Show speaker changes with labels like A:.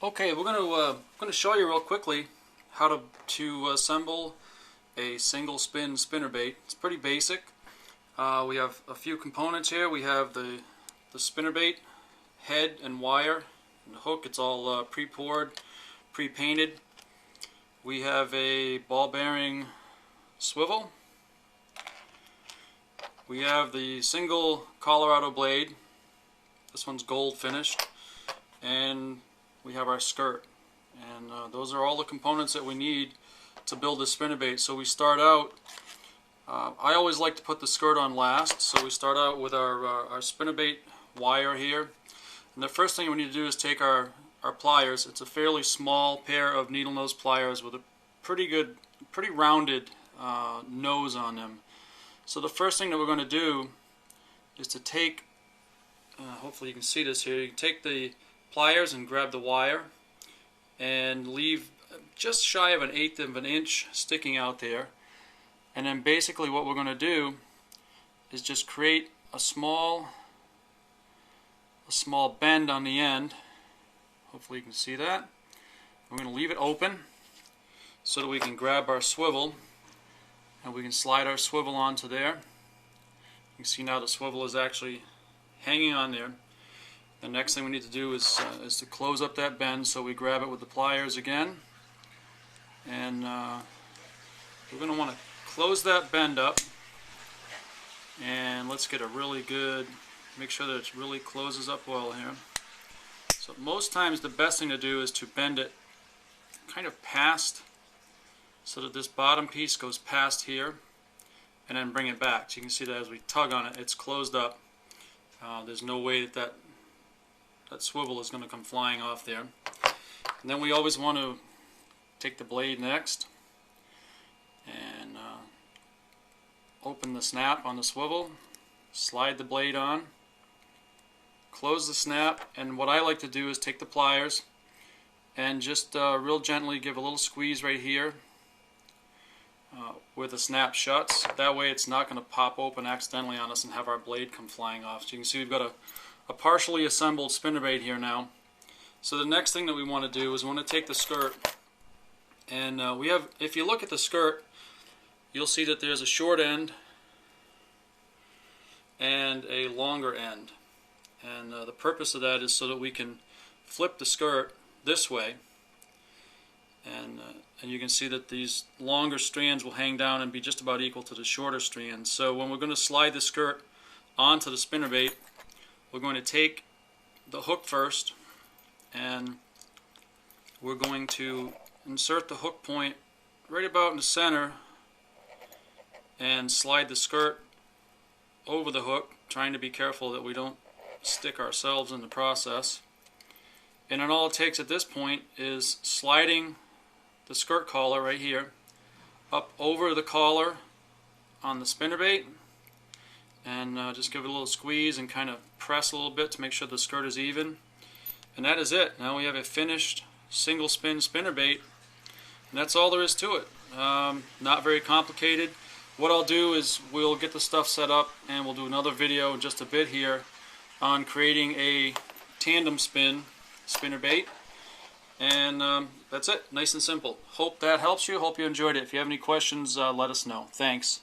A: Okay, we're going to show you real quickly how to assemble a single spin spinnerbait. It's pretty basic. We have a few components here. We have the spinnerbait head and wire and the hook. It's all pre-poured, pre-painted. We have a ball bearing swivel. We have the single Colorado blade. This one's gold finished. And we have our skirt, and those are all the components that we need to build this spinnerbait. So we start out, I always like to put the skirt on last, so we start out with our spinnerbait wire here. And the first thing we need to do is take our pliers. It's a fairly small pair of needle nose pliers with a pretty rounded nose on them. So the first thing that we're going to do is to take, hopefully you can see this here, you take the pliers and grab the wire and leave just shy of 1/8 of an inch sticking out there, and then basically what we're going to do is just create a small bend on the end. Hopefully you can see that. We're going to leave it open so that we can grab our swivel, and we can slide our swivel onto there. You can see now the swivel is actually hanging on there. The next thing we need to do is to close up that bend, so we grab it with the pliers again, and we're going to want to close that bend up, and let's get a really good, make sure that it really closes up well here. So most times the best thing to do is to bend it kind of past, so that this bottom piece goes past here, and then bring it back. So you can see that as we tug on it, it's closed up. There's no way that swivel is going to come flying off there. And then we always want to take the blade next and open the snap on the swivel, slide the blade on, close the snap, and what I like to do is take the pliers and just real gently give a little squeeze right here where the snap shuts. That way it's not going to pop open accidentally on us and have our blade come flying off. So you can see we've got a partially assembled spinnerbait here now. So the next thing that we want to do is we want to take the skirt, and we have, if you look at the skirt, you'll see that there's a short end and a longer end, and the purpose of that is so that we can flip the skirt this way, and you can see that these longer strands will hang down and be just about equal to the shorter strands. So when we're going to slide the skirt onto the spinnerbait, we're going to take the hook first, and we're going to insert the hook point right about in the center and slide the skirt over the hook, trying to be careful that we don't stick ourselves in the process. And then all it takes at this point is sliding the skirt collar right here up over the collar on the spinnerbait, and just give it a little squeeze and kind of press a little bit to make sure the skirt is even. And that is it. Now we have a finished single spin spinnerbait, and that's all there is to it. Not very complicated. What I'll do is we'll get the stuff set up, and we'll do another video in just a bit here on creating a tandem spinnerbait, and that's it. Nice and simple. Hope that helps you. Hope you enjoyed it. If you have any questions, let us know. Thanks.